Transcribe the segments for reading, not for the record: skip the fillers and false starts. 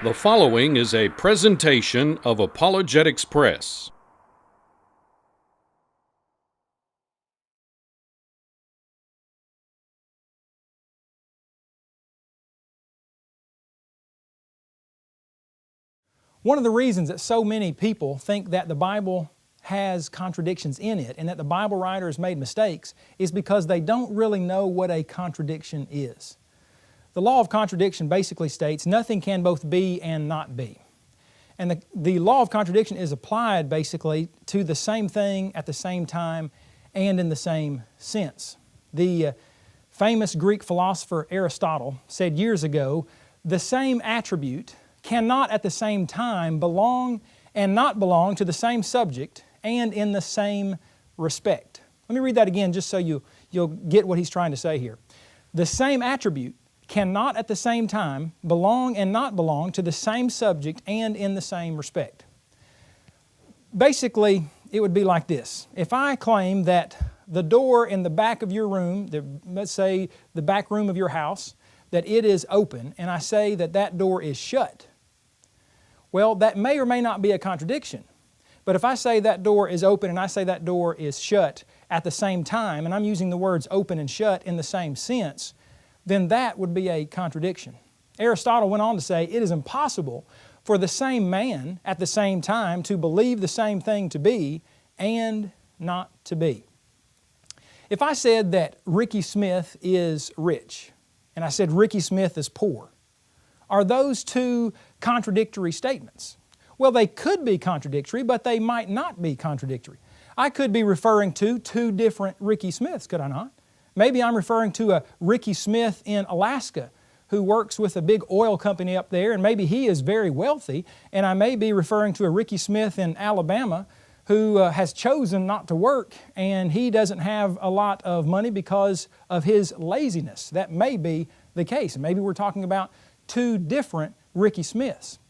The following is a presentation of Apologetics Press. One of the reasons that so many people think that the Bible has contradictions in it and that the Bible writers made mistakes is because they don't really know what a contradiction is. The law of contradiction basically states nothing can both be and not be. And the law of contradiction is applied basically to the same thing at the same time and in the same sense. The famous Greek philosopher Aristotle said years ago, the same attribute cannot at the same time belong and not belong to the same subject and in the same respect. Let me read that again just so you'll get what he's trying to say here. The same attribute cannot at the same time belong and not belong to the same subject and in the same respect. Basically, it would be like this. If I claim that the door in the back of your room, let's say the back room of your house, that it is open, and I say that that door is shut, well, that may or may not be a contradiction. But if I say that door is open and I say that door is shut at the same time, and I'm using the words open and shut in the same sense, then that would be a contradiction. Aristotle went on to say it is impossible for the same man at the same time to believe the same thing to be and not to be. If I said that Ricky Smith is rich and I said Ricky Smith is poor, are those two contradictory statements? Well, they could be contradictory, but they might not be contradictory. I could be referring to two different Ricky Smiths, could I not? Maybe I'm referring to a Ricky Smith in Alaska who works with a big oil company up there, and maybe he is very wealthy, and I may be referring to a Ricky Smith in Alabama who has chosen not to work, and he doesn't have a lot of money because of his laziness. That may be the case. Maybe we're talking about two different Ricky Smiths.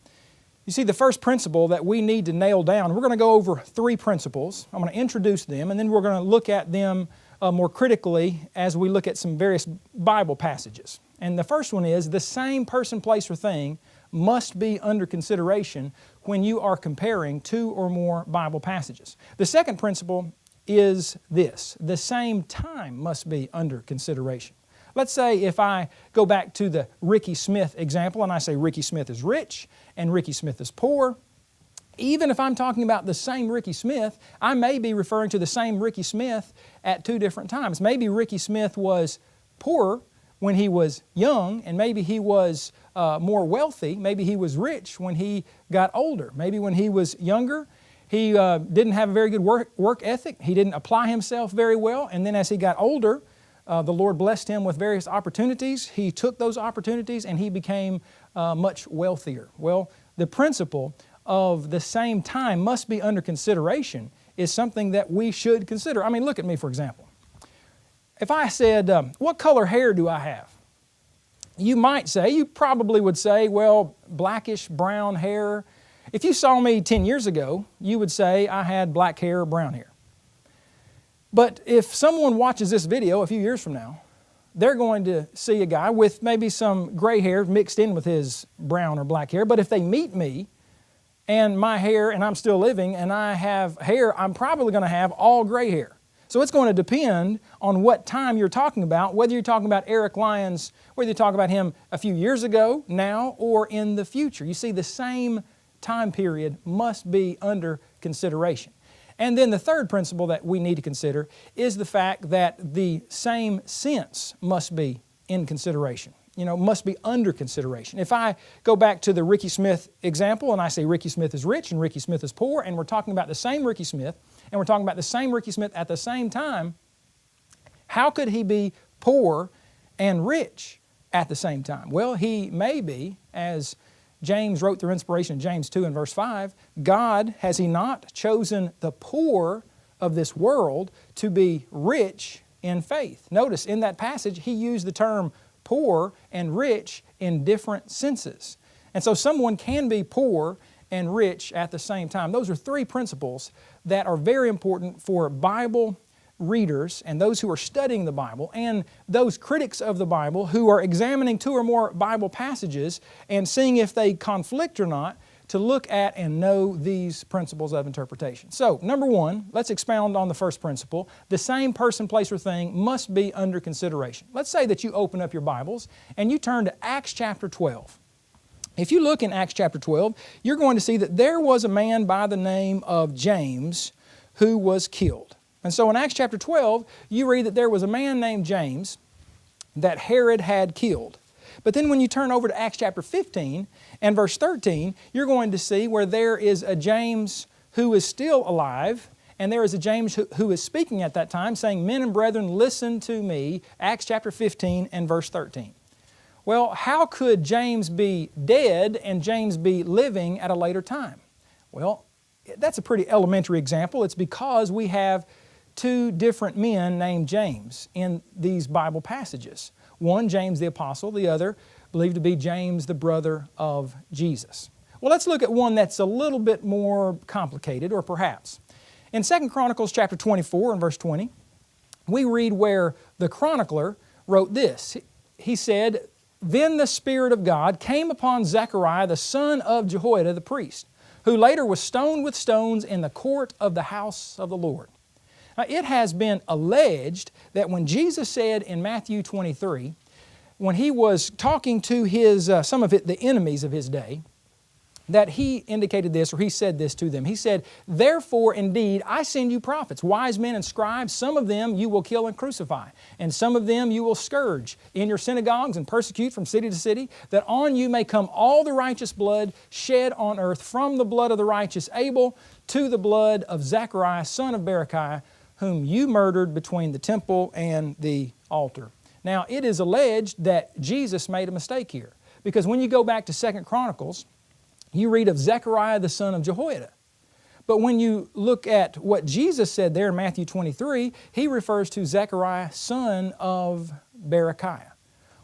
You see, the first principle that we need to nail down, we're going to go over three principles. I'm going to introduce them, and then we're going to look at them more critically as we look at some various Bible passages. And the first one is, the same person, place, or thing must be under consideration when you are comparing two or more Bible passages. The second principle is this: the same time must be under consideration. Let's say if I go back to the Ricky Smith example and I say Ricky Smith is rich and Ricky Smith is poor, even if I'm talking about the same Ricky Smith, I may be referring to the same Ricky Smith at two different times. Maybe Ricky Smith was poorer when he was young, and maybe he was more wealthy. Maybe he was rich when he got older. Maybe when he was younger, he didn't have a very good work ethic. He didn't apply himself very well, and then as he got older, the Lord blessed him with various opportunities. He took those opportunities and he became much wealthier. Well, the principle of the same time must be under consideration is something that we should consider. I mean, look at me for example. If I said, what color hair do I have? You probably would say, well, blackish brown hair. If you saw me 10 years ago, you would say I had black hair or brown hair. But if someone watches this video a few years from now, they're going to see a guy with maybe some gray hair mixed in with his brown or black hair. But if they meet me and my hair, and I'm still living, and I have hair, I'm probably going to have all gray hair. So it's going to depend on what time you're talking about, whether you're talking about Eric Lyons, whether you talk about him a few years ago, now, or in the future. You see, the same time period must be under consideration. And then the third principle that we need to consider is the fact that the same sense must be in consideration, must be under consideration. If I go back to the Ricky Smith example and I say Ricky Smith is rich and Ricky Smith is poor, and we're talking about the same Ricky Smith, and we're talking about the same Ricky Smith at the same time, how could he be poor and rich at the same time? Well, he may be, as James wrote through inspiration in James 2 and verse 5, God, has He not chosen the poor of this world to be rich in faith? Notice in that passage He used the term poor and rich in different senses. And so someone can be poor and rich at the same time. Those are three principles that are very important for Bible readers and those who are studying the Bible and those critics of the Bible who are examining two or more Bible passages and seeing if they conflict or not, to look at and know these principles of interpretation. So, number one, let's expound on the first principle. The same person, place, or thing must be under consideration. Let's say that you open up your Bibles and you turn to Acts chapter 12. If you look in Acts chapter 12, you're going to see that there was a man by the name of James who was killed. And so in Acts chapter 12, you read that there was a man named James that Herod had killed. But then when you turn over to Acts chapter 15 and verse 13, you're going to see where there is a James who is still alive, and there is a James who is speaking at that time, saying, "Men and brethren, listen to me," Acts chapter 15 and verse 13. Well, how could James be dead and James be living at a later time? Well, that's a pretty elementary example. It's because we have two different men named James in these Bible passages. One, James the Apostle, the other believed to be James, the brother of Jesus. Well, let's look at one that's a little bit more complicated, or perhaps. In 2 Chronicles chapter 24 and verse 20, we read where the chronicler wrote this. He said, "Then the Spirit of God came upon Zechariah, the son of Jehoiada, the priest, who later was stoned with stones in the court of the house of the Lord." Now, it has been alleged that when Jesus said in Matthew 23, when He was talking to His some of the enemies of His day, that He indicated this, or He said this to them. He said, "Therefore, indeed, I send you prophets, wise men and scribes. Some of them you will kill and crucify, and some of them you will scourge in your synagogues and persecute from city to city, that on you may come all the righteous blood shed on earth, from the blood of the righteous Abel to the blood of Zechariah, son of Berechiah, whom you murdered between the temple and the altar." Now, it is alleged that Jesus made a mistake here, because when you go back to 2 Chronicles, you read of Zechariah the son of Jehoiada. But when you look at what Jesus said there in Matthew 23, He refers to Zechariah, son of Berechiah.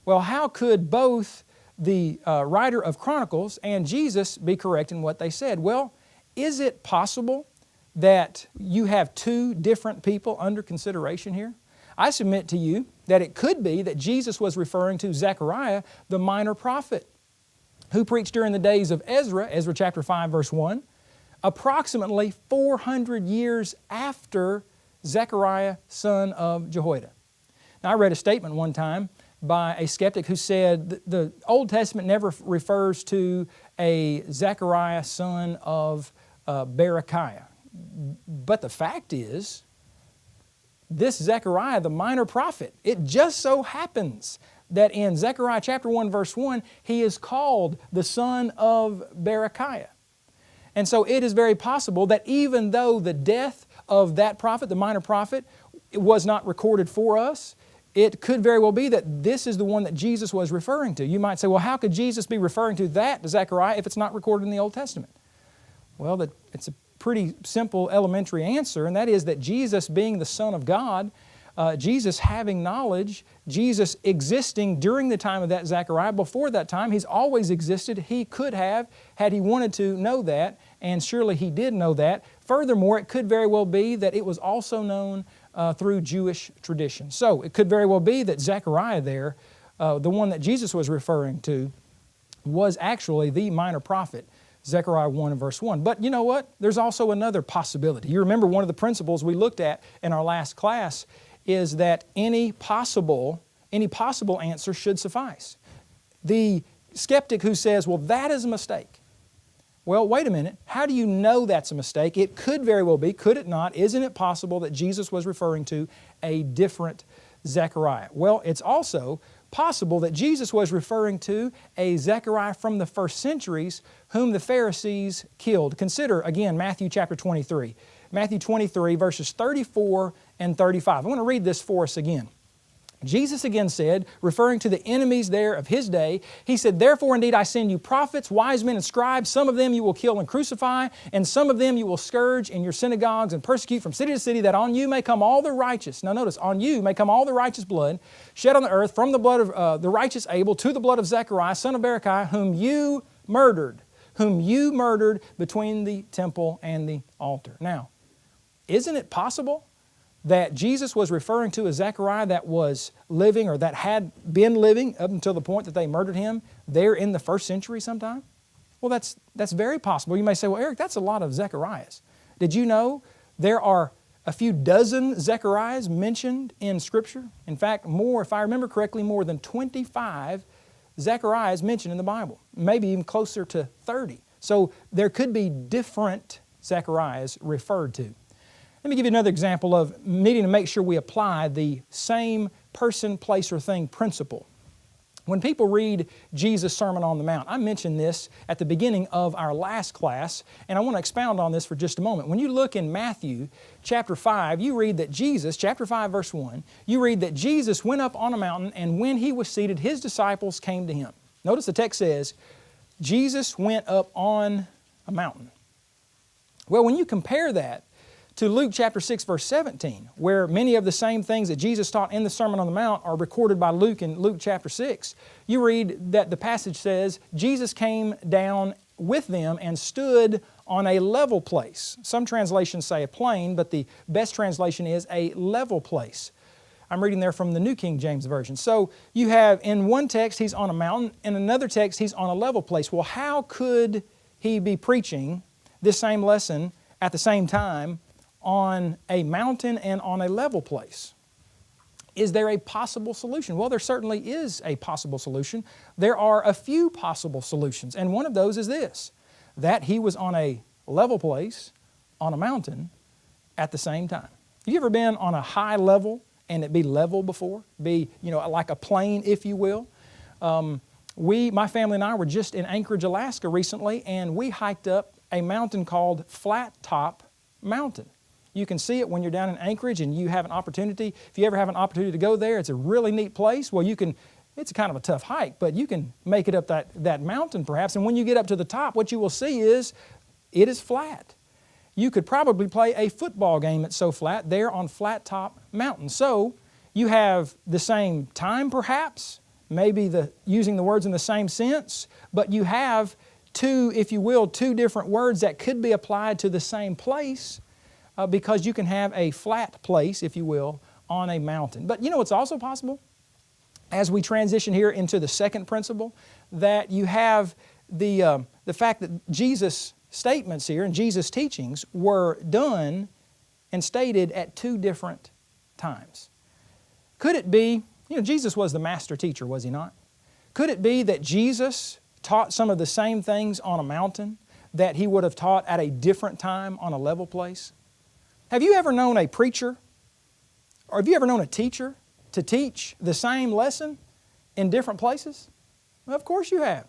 Well, how could both the writer of Chronicles and Jesus be correct in what they said? Well, is it possible that you have two different people under consideration here? I submit to you that it could be that Jesus was referring to Zechariah, the minor prophet, who preached during the days of Ezra, Ezra chapter 5, verse 1, approximately 400 years after Zechariah, son of Jehoiada. Now, I read a statement one time by a skeptic who said the Old Testament never refers to a Zechariah, son of Berechiah. But the fact is, this Zechariah, the minor prophet, it just so happens that in Zechariah chapter 1, verse 1, he is called the son of Berechiah. And so it is very possible that even though the death of that prophet, the minor prophet, was not recorded for us, it could very well be that this is the one that Jesus was referring to. You might say, well, how could Jesus be referring to that Zechariah if it's not recorded in the Old Testament? Well, it's a pretty simple elementary answer, and that is that Jesus being the Son of God, Jesus having knowledge, Jesus existing during the time of that Zechariah, before that time, He's always existed. He could have, had He wanted to, know that, and surely He did know that. Furthermore, it could very well be that it was also known through Jewish tradition. So it could very well be that Zechariah there, the one that Jesus was referring to, was actually the minor prophet, Zechariah 1 and verse 1. But you know what? There's also another possibility. You remember one of the principles we looked at in our last class is that any possible answer should suffice. The skeptic who says, well, that is a mistake. Well, wait a minute. How do you know that's a mistake? It could very well be, could it not? Isn't it possible that Jesus was referring to a different Zechariah? Well, it's also possible that Jesus was referring to a Zechariah from the first centuries whom the Pharisees killed. Consider, again, Matthew chapter 23. Matthew 23, verses 34 and 35. I want to read this for us again. Jesus again said, referring to the enemies there of His day, He said, "Therefore indeed I send you prophets, wise men and scribes. Some of them you will kill and crucify, and some of them you will scourge in your synagogues and persecute from city to city, that on you may come all the righteous." Now notice, on you may come all the righteous blood shed on the earth, from the blood of the righteous Abel to the blood of Zechariah, son of Berechiah, whom you murdered between the temple and the altar. Now, isn't it possible that Jesus was referring to a Zechariah that was living or that had been living up until the point that they murdered him there in the first century sometime? Well, that's very possible. You may say, well, Eric, that's a lot of Zechariahs. Did you know there are a few dozen Zechariahs mentioned in Scripture? In fact, more, if I remember correctly, more than 25 Zechariahs mentioned in the Bible, maybe even closer to 30. So there could be different Zechariahs referred to. Let me give you another example of needing to make sure we apply the same person, place, or thing principle. When people read Jesus' Sermon on the Mount, I mentioned this at the beginning of our last class, and I want to expound on this for just a moment. When you look in Matthew chapter 5, you read that Jesus, chapter 5, verse 1, you read that Jesus went up on a mountain, and when He was seated, His disciples came to Him. Notice the text says, Jesus went up on a mountain. Well, when you compare that to Luke chapter 6, verse 17, where many of the same things that Jesus taught in the Sermon on the Mount are recorded by Luke in Luke chapter 6, you read that the passage says, Jesus came down with them and stood on a level place. Some translations say a plain, but the best translation is a level place. I'm reading there from the New King James Version. So you have in one text, He's on a mountain, in another text, He's on a level place. Well, how could He be preaching this same lesson at the same time on a mountain and on a level place? Is there a possible solution? Well, there certainly is a possible solution. There are a few possible solutions, and one of those is this, that He was on a level place, on a mountain, at the same time. Have you ever been on a high level and it be level before? Be, like a plane, if you will? My family and I were just in Anchorage, Alaska recently, and we hiked up a mountain called Flat Top Mountain. You can see it when you're down in Anchorage and you have an opportunity. If you ever have an opportunity to go there, it's a really neat place. Well, it's kind of a tough hike, but you can make it up that mountain perhaps. And when you get up to the top, what you will see is it is flat. You could probably play a football game, it's so flat, there on Flat Top Mountain. So you have the same time perhaps, maybe using the words in the same sense, but you have two different words that could be applied to the same place. Because you can have a flat place, if you will, on a mountain. But you know what's also possible? As we transition here into the second principle, that you have the fact that Jesus' statements here and Jesus' teachings were done and stated at two different times. Could it be, Jesus was the master teacher, was He not? Could it be that Jesus taught some of the same things on a mountain that He would have taught at a different time on a level place? Have you ever known a preacher, or have you ever known a teacher to teach the same lesson in different places? Well, of course you have.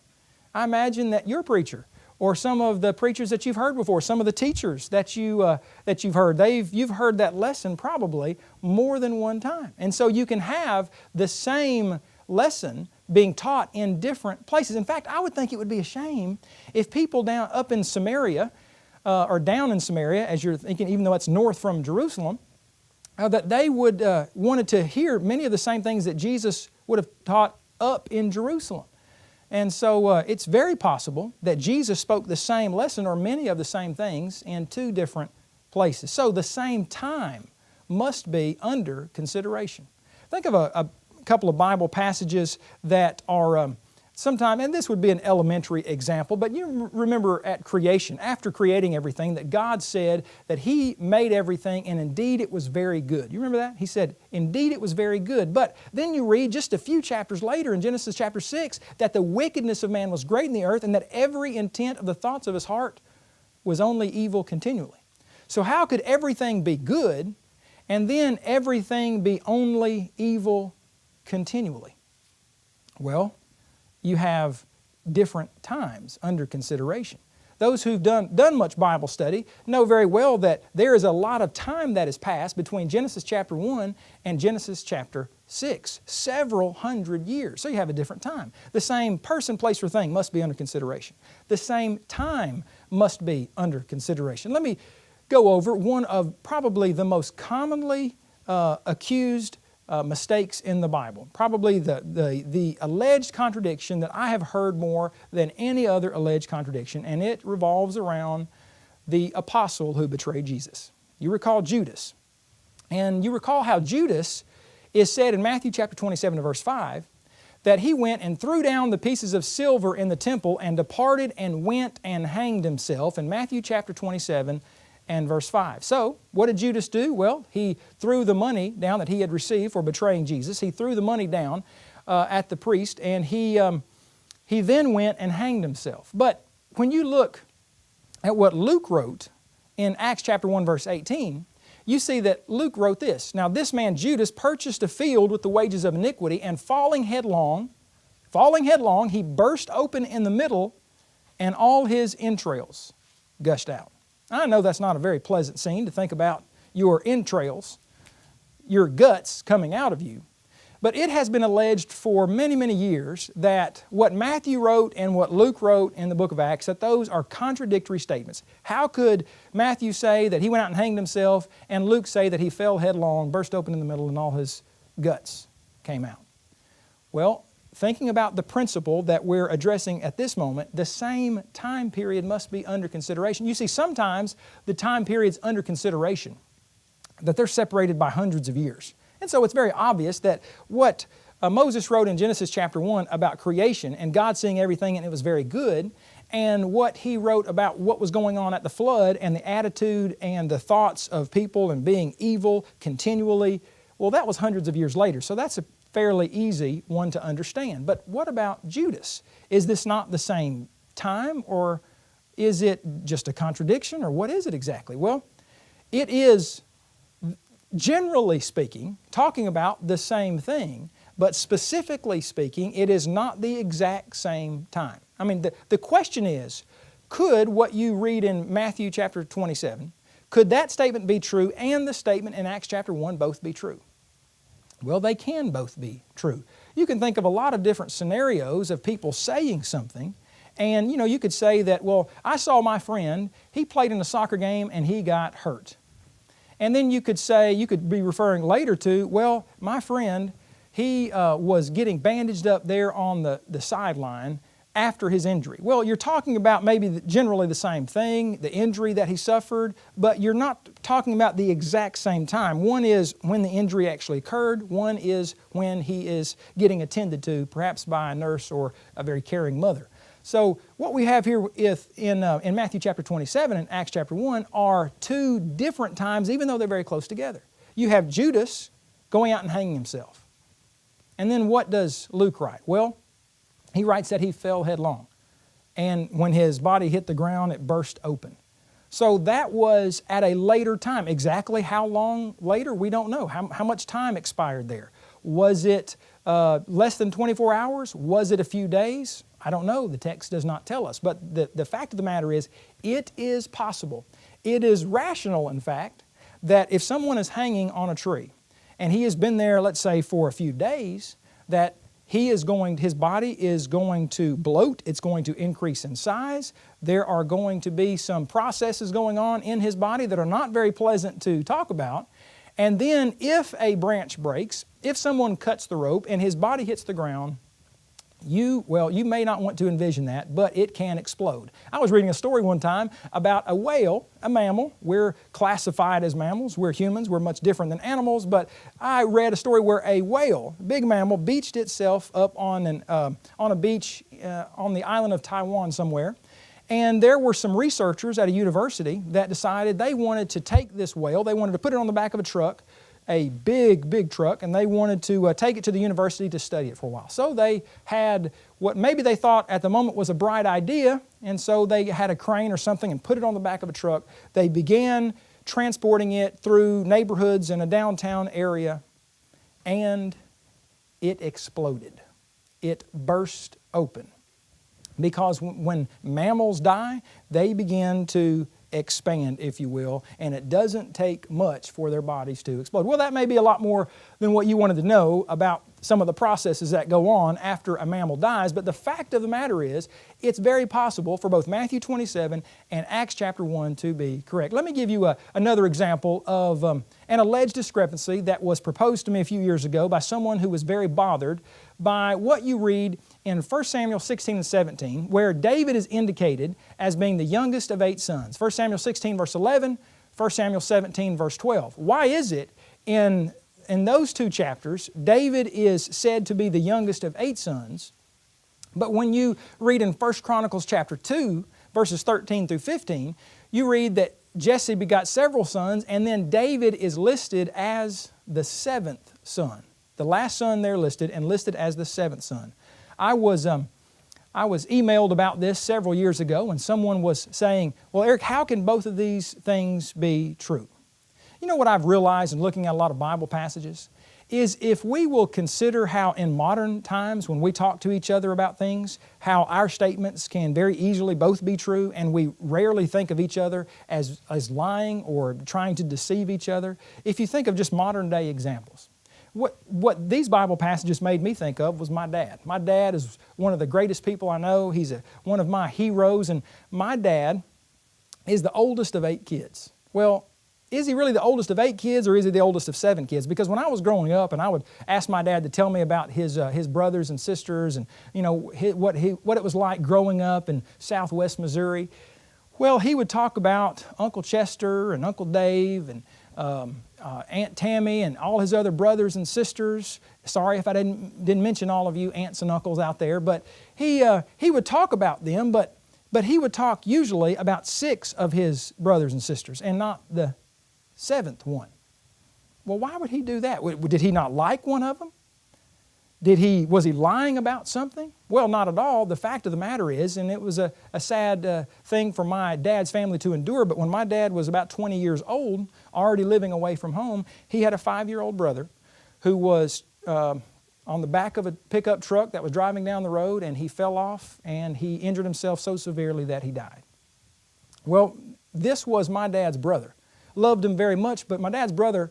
I imagine that your preacher, or some of the preachers that you've heard before, some of the teachers that you've heard, you've heard that lesson probably more than one time. And so you can have the same lesson being taught in different places. In fact, I would think it would be a shame if people up in Samaria, or down in Samaria, as you're thinking, even though it's north from Jerusalem, that they would wanted to hear many of the same things that Jesus would have taught up in Jerusalem. And so it's very possible that Jesus spoke the same lesson or many of the same things in two different places. So the same time must be under consideration. Think of a couple of Bible passages that are sometime, and this would be an elementary example, but you remember at creation, after creating everything, that God said that He made everything and indeed it was very good. You remember that? He said, indeed it was very good. But then you read just a few chapters later in Genesis chapter 6 that the wickedness of man was great in the earth and that every intent of the thoughts of his heart was only evil continually. So how could everything be good and then everything be only evil continually? Well, you have different times under consideration. Those who've done much Bible study know very well that there is a lot of time that has passed between Genesis chapter 1 and Genesis chapter 6, several hundred years. So you have a different time. The same person, place, or thing must be under consideration. The same time must be under consideration. Let me go over one of probably the most commonly accused mistakes in the Bible. Probably the alleged contradiction that I have heard more than any other alleged contradiction, and it revolves around the apostle who betrayed Jesus. You recall Judas. And you recall how Judas is said in Matthew chapter 27 and verse 5, that he went and threw down the pieces of silver in the temple and departed and went and hanged himself in Matthew chapter 27 and verse 5. So, what did Judas do? Well, he threw the money down that he had received for betraying Jesus. He threw the money down at the priest, and he then went and hanged himself. But when you look at what Luke wrote in Acts chapter 1 verse 18, you see that Luke wrote this. Now this man Judas purchased a field with the wages of iniquity, and falling headlong, he burst open in the middle, and all his entrails gushed out. I know that's not a very pleasant scene to think about your entrails, your guts coming out of you. But it has been alleged for many, many years that what Matthew wrote and what Luke wrote in the book of Acts, that those are contradictory statements. How could Matthew say that he went out and hanged himself, and Luke say that he fell headlong, burst open in the middle, and all his guts came out? Well, thinking about the principle that we're addressing at this moment, the same time period must be under consideration. You see, sometimes the time periods under consideration, that they're separated by hundreds of years. And so it's very obvious that what Moses wrote in Genesis chapter 1 about creation and God seeing everything and it was very good, and what he wrote about what was going on at the flood and the attitude and the thoughts of people and being evil continually, well, that was hundreds of years later. So that's a fairly easy one to understand. But what about Judas? Is this not the same time, or is it just a contradiction, or what is it exactly? Well, it is, generally speaking, talking about the same thing, but specifically speaking, it is not the exact same time. I mean, the question is, could what you read in Matthew chapter 27, could that statement be true and the statement in Acts chapter 1 both be true? Well, they can both be true. You can think of a lot of different scenarios of people saying something, and you could say that, well, I saw my friend, he played in a soccer game and he got hurt. And then you could say, you could be referring later to, well, my friend, he was getting bandaged up there on the sideline after his injury. Well, you're talking about maybe generally the same thing, the injury that he suffered, but you're not talking about the exact same time. One is when the injury actually occurred. One is when he is getting attended to, perhaps by a nurse or a very caring mother. So what we have here in Matthew chapter 27 and Acts chapter 1 are two different times, even though they're very close together. You have Judas going out and hanging himself. And then what does Luke write? Well, he writes that he fell headlong. And when his body hit the ground, it burst open. So that was at a later time. Exactly how long later, we don't know. How much time expired there? Was it less than 24 hours? Was it a few days? I don't know. The text does not tell us. But the fact of the matter is, it is possible. It is rational, in fact, that if someone is hanging on a tree and he has been there, let's say, for a few days, that his body is going to bloat, it's going to increase in size. There are going to be some processes going on in his body that are not very pleasant to talk about. And then if a branch breaks, if someone cuts the rope and his body hits the ground, you may not want to envision that, but it can explode. I was reading a story one time about a whale, a mammal. We're classified as mammals. We're humans. We're much different than animals, but I read a story where a whale, a big mammal, beached itself up on a beach on the island of Taiwan somewhere. And there were some researchers at a university that decided they wanted to take this whale, they wanted to put it on the back of a truck, a big truck, and they wanted to take it to the university to study it for a while. So they had what maybe they thought at the moment was a bright idea, and so they had a crane or something and put it on the back of a truck. They began transporting it through neighborhoods in a downtown area, and it exploded. It burst open. Because when mammals die, they begin to expand, if you will, and it doesn't take much for their bodies to explode. Well, that may be a lot more than what you wanted to know about some of the processes that go on after a mammal dies, but the fact of the matter is, it's very possible for both Matthew 27 and Acts chapter 1 to be correct. Let me give you another example of an alleged discrepancy that was proposed to me a few years ago by someone who was very bothered by what you read in 1 Samuel 16 and 17, where David is indicated as being the youngest of 8 sons. 1 Samuel 16 verse 11, 1 Samuel 17 verse 12. Why is it In those two chapters, David is said to be the youngest of 8 sons. But when you read in 1 Chronicles chapter 2, verses 13 through 15, you read that Jesse begot several sons, and then David is listed as the 7th son. The last son there listed, and listed as the 7th son. I was emailed about this several years ago, and someone was saying, well, Eric, how can both of these things be true? You know what I've realized in looking at a lot of Bible passages? Is if we will consider how in modern times when we talk to each other about things, how our statements can very easily both be true, and we rarely think of each other as lying or trying to deceive each other. If you think of just modern day examples, what these Bible passages made me think of was my dad. My dad is one of the greatest people I know. He's one of my heroes, and my dad is the oldest of 8 kids. Well, is he really the oldest of 8 kids, or is he the oldest of 7 kids? Because when I was growing up and I would ask my dad to tell me about his brothers and sisters and what it was like growing up in southwest Missouri, well, he would talk about Uncle Chester and Uncle Dave and Aunt Tammy and all his other brothers and sisters. Sorry if I didn't mention all of you aunts and uncles out there, but he would talk about them, but he would talk usually about 6 of his brothers and sisters and not the 7th one. Well, why would he do that? Did he not like one of them? Was he lying about something? Well, not at all. The fact of the matter is, and it was a sad thing for my dad's family to endure, but when my dad was about 20 years old, already living away from home, he had a 5-year-old brother who was on the back of a pickup truck that was driving down the road, and he fell off and he injured himself so severely that he died. Well, this was my dad's brother. Loved him very much, but my dad's brother,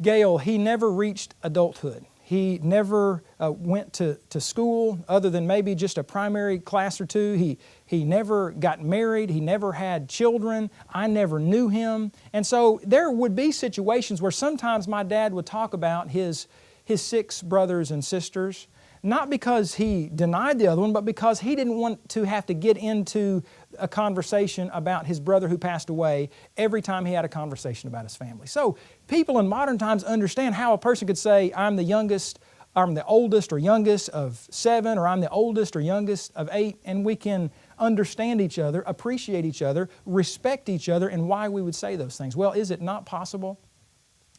Gail, he never reached adulthood. He never went to school other than maybe just a primary class or 2. He never got married. He never had children. I never knew him. And so there would be situations where sometimes my dad would talk about his 6 brothers and sisters, not because he denied the other one, but because he didn't want to have to get into a conversation about his brother who passed away every time he had a conversation about his family. So people in modern times understand how a person could say, I'm the oldest or youngest of 7, or I'm the oldest or youngest of 8, and we can understand each other, appreciate each other, respect each other, and why we would say those things. Well, is it not possible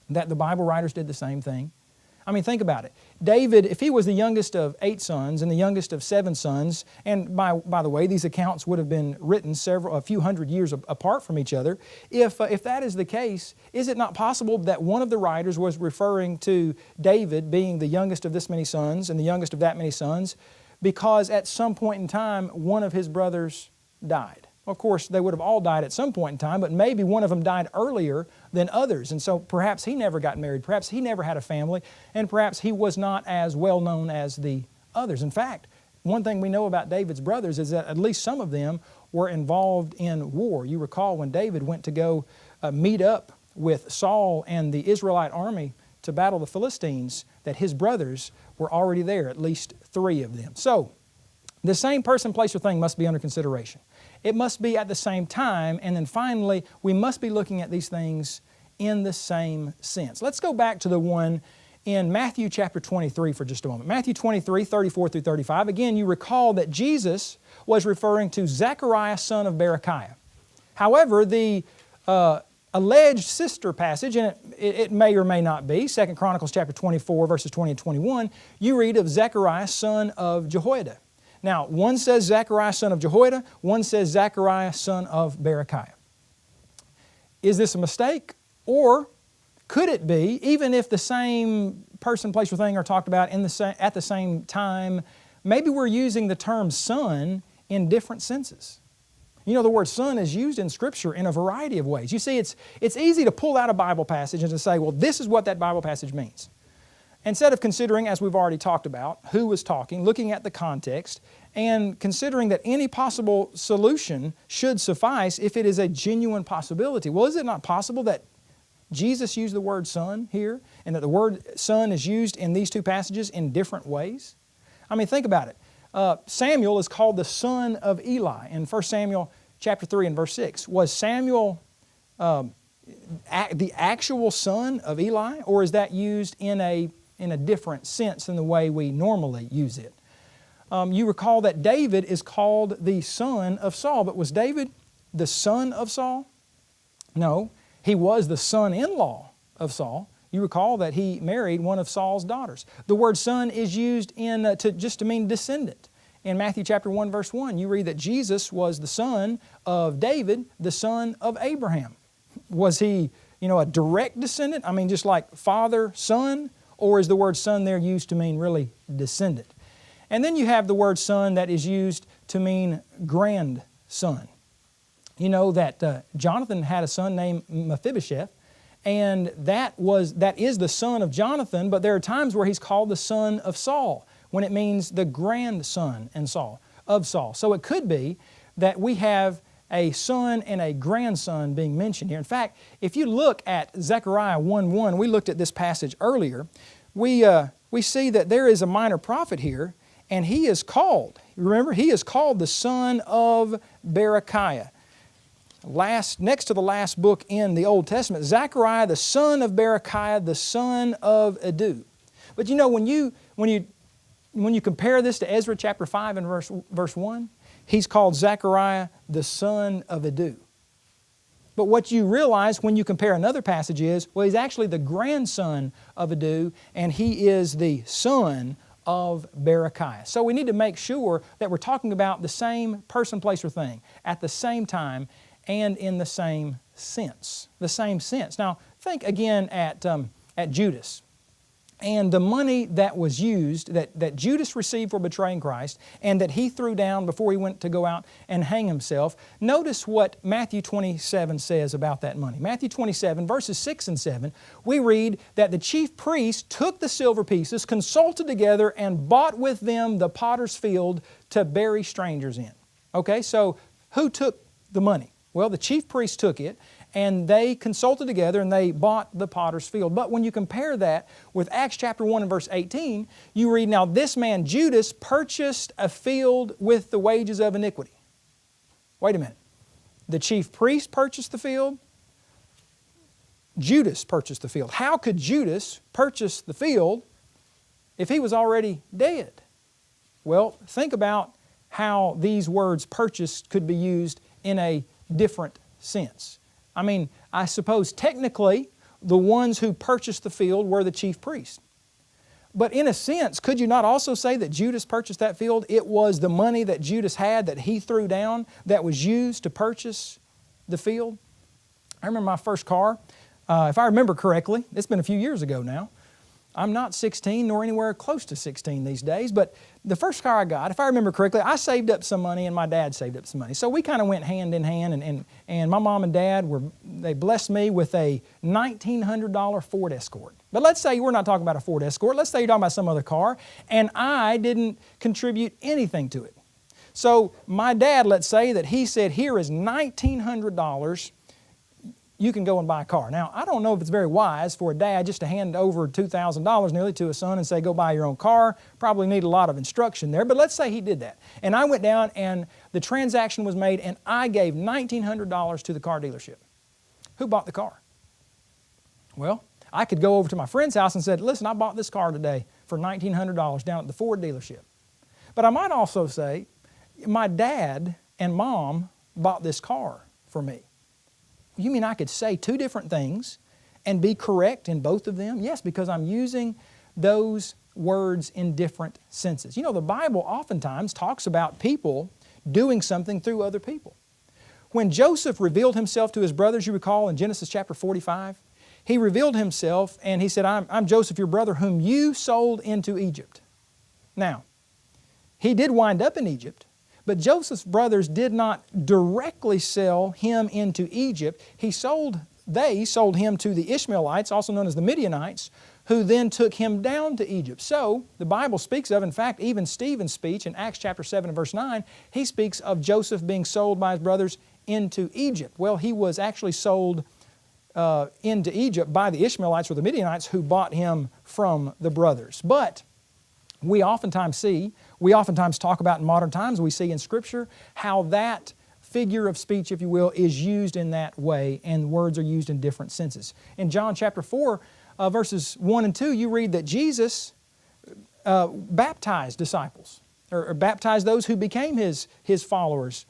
that the Bible writers did the same thing? I mean, think about it. David, if he was the youngest of 8 sons and the youngest of 7 sons, and by the way, these accounts would have been written a few hundred years apart from each other. If that is the case, is it not possible that one of the writers was referring to David being the youngest of this many sons and the youngest of that many sons because at some point in time, one of his brothers died? Of course, they would have all died at some point in time, but maybe one of them died earlier than others. And so perhaps he never got married, perhaps he never had a family, and perhaps he was not as well known as the others. In fact, one thing we know about David's brothers is that at least some of them were involved in war. You recall when David went to go meet up with Saul and the Israelite army to battle the Philistines, that his brothers were already there, at least 3 of them. So the same person, place, or thing must be under consideration. It must be at the same time, and then finally, we must be looking at these things in the same sense. Let's go back to the one in Matthew chapter 23 for just a moment. Matthew 23, 34 through 35. Again, you recall that Jesus was referring to Zechariah, son of Berechiah. However, the alleged sister passage, and it may or may not be, 2 Chronicles chapter 24, verses 20 and 21, you read of Zechariah, son of Jehoiada. Now, one says Zechariah, son of Jehoiada, one says Zechariah, son of Berechiah. Is this a mistake? Or could it be, even if the same person, place, or thing are talked about at the same time, maybe we're using the term son in different senses? You know, the word son is used in Scripture in a variety of ways. You see, it's easy to pull out a Bible passage and to say, well, this is what that Bible passage means. Instead of considering, as we've already talked about, who was talking, looking at the context, and considering that any possible solution should suffice if it is a genuine possibility. Well, is it not possible that Jesus used the word son here, and that the word son is used in these 2 passages in different ways? I mean, think about it. Samuel is called the son of Eli in 1 Samuel chapter 3 and verse 6. Was Samuel the actual son of Eli, or is that used in a different sense than the way we normally use it? You recall that David is called the son of Saul, but was David the son of Saul? No, he was the son-in-law of Saul. You recall that he married one of Saul's daughters. The word son is used just to mean descendant. In Matthew chapter 1, verse 1, you read that Jesus was the son of David, the son of Abraham. Was he, a direct descendant? I mean, just like father, son? Or is the word son there used to mean really descendant? And then you have the word son that is used to mean grandson. You know that Jonathan had a son named Mephibosheth, and that is the son of Jonathan, but there are times where he's called the son of Saul, when it means the grandson of Saul. So it could be that we have a son and a grandson being mentioned here. In fact, if you look at Zechariah 1:1, we looked at this passage earlier, we see that there is a minor prophet here, and he is called, remember, he is called the son of Berechiah. Next to the last book in the Old Testament, Zechariah, the son of Berechiah, the son of Iddo. But when you compare this to Ezra chapter 5 and verse 1, he's called Zechariah, the son of Iddo. But what you realize when you compare another passage is, well, he's actually the grandson of Iddo, and he is the son of Berechiah. So we need to make sure that we're talking about the same person, place, or thing at the same time and in the same sense. The same sense. Now, think again at Judas and the money that was used, that Judas received for betraying Christ and that he threw down before he went to go out and hang himself. Notice what Matthew 27 says about that money. Matthew 27, verses 6 and 7, we read that the chief priests took the silver pieces, consulted together, and bought with them the potter's field to bury strangers in. Okay, so who took the money? Well, the chief priests took it, and they consulted together and they bought the potter's field. But when you compare that with Acts chapter 1 and verse 18, you read, now this man Judas purchased a field with the wages of iniquity. Wait a minute. The chief priest purchased the field. Judas purchased the field. How could Judas purchase the field if he was already dead? Well, think about how these words purchased could be used in a different sense. I mean, I suppose technically the ones who purchased the field were the chief priests. But in a sense, could you not also say that Judas purchased that field? It was the money that Judas had that he threw down that was used to purchase the field. I remember my first car, if I remember correctly, it's been a few years ago now. I'm not 16 nor anywhere close to 16 these days, but the first car I got, if I remember correctly, I saved up some money and my dad saved up some money. So we kind of went hand in hand, and my mom and dad, they blessed me with a $1,900 Ford Escort. But let's say we're not talking about a Ford Escort. Let's say you're talking about some other car, and I didn't contribute anything to it. So my dad, let's say that he said, here is $1,900. You can go and buy a car. Now, I don't know if it's very wise for a dad just to hand over $2,000 nearly to a son and say, go buy your own car. Probably need a lot of instruction there, but let's say he did that. And I went down and the transaction was made and I gave $1,900 to the car dealership. Who bought the car? Well, I could go over to my friend's house and said, listen, I bought this car today for $1,900 down at the Ford dealership. But I might also say, my dad and mom bought this car for me. You mean I could say two different things and be correct in both of them? Yes, because I'm using those words in different senses. You know, the Bible oftentimes talks about people doing something through other people. When Joseph revealed himself to his brothers, you recall in Genesis chapter 45, he revealed himself and he said, I'm Joseph, your brother, whom you sold into Egypt. Now, he did wind up in Egypt, but Joseph's brothers did not directly sell him into Egypt. They sold him to the Ishmaelites, also known as the Midianites, who then took him down to Egypt. So, the Bible speaks of, in fact, even Stephen's speech in Acts chapter 7 and verse 9, he speaks of Joseph being sold by his brothers into Egypt. Well, he was actually sold into Egypt by the Ishmaelites or the Midianites who bought him from the brothers. But we oftentimes talk about in modern times, we see in Scripture how that figure of speech, if you will, is used in that way, and words are used in different senses. In John chapter 4, verses 1 and 2, you read that Jesus baptized disciples, or baptized those who became His followers.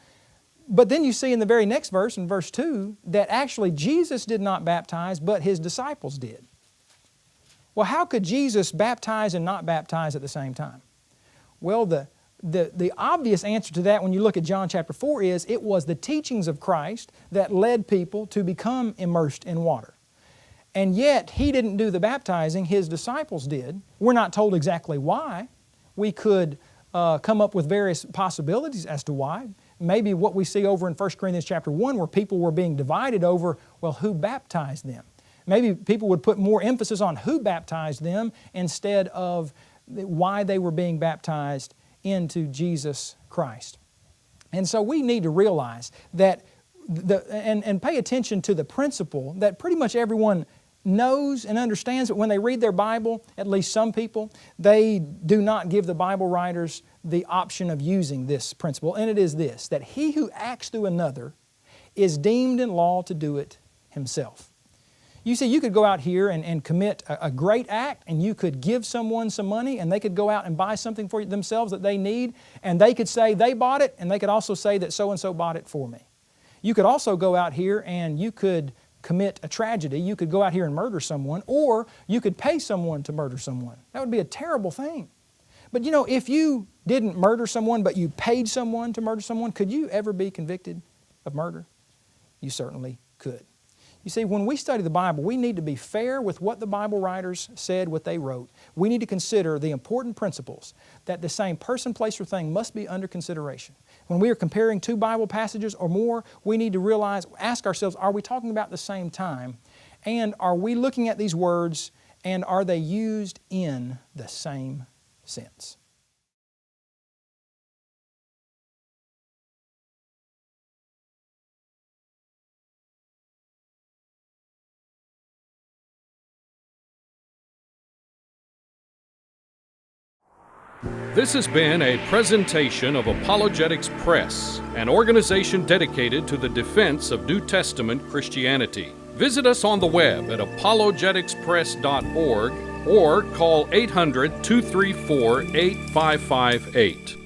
But then you see in the very next verse, in verse 2, that actually Jesus did not baptize, but His disciples did. Well, how could Jesus baptize and not baptize at the same time? Well, the obvious answer to that when you look at John chapter 4 is it was the teachings of Christ that led people to become immersed in water. And yet, He didn't do the baptizing, His disciples did. We're not told exactly why. We could come up with various possibilities as to why. Maybe what we see over in 1 Corinthians chapter 1 where people were being divided over, well, who baptized them? Maybe people would put more emphasis on who baptized them instead of why they were being baptized into Jesus Christ. And so we need to realize that, and pay attention to the principle that pretty much everyone knows and understands, that when they read their Bible, at least some people, they do not give the Bible writers the option of using this principle. And it is this, that he who acts through another is deemed in law to do it himself. You see, you could go out here and commit a great act, and you could give someone some money, and they could go out and buy something for themselves that they need, and they could say they bought it, and they could also say that so-and-so bought it for me. You could also go out here and you could commit a tragedy. You could go out here and murder someone, or you could pay someone to murder someone. That would be a terrible thing. But you know, if you didn't murder someone, but you paid someone to murder someone, could you ever be convicted of murder? You certainly could. You see, when we study the Bible, we need to be fair with what the Bible writers said, what they wrote. We need to consider the important principles that the same person, place, or thing must be under consideration. When we are comparing two Bible passages or more, we need to realize, ask ourselves, are we talking about the same time? And are we looking at these words, and are they used in the same sense? This has been a presentation of Apologetics Press, an organization dedicated to the defense of New Testament Christianity. Visit us on the web at apologeticspress.org or call 800-234-8558.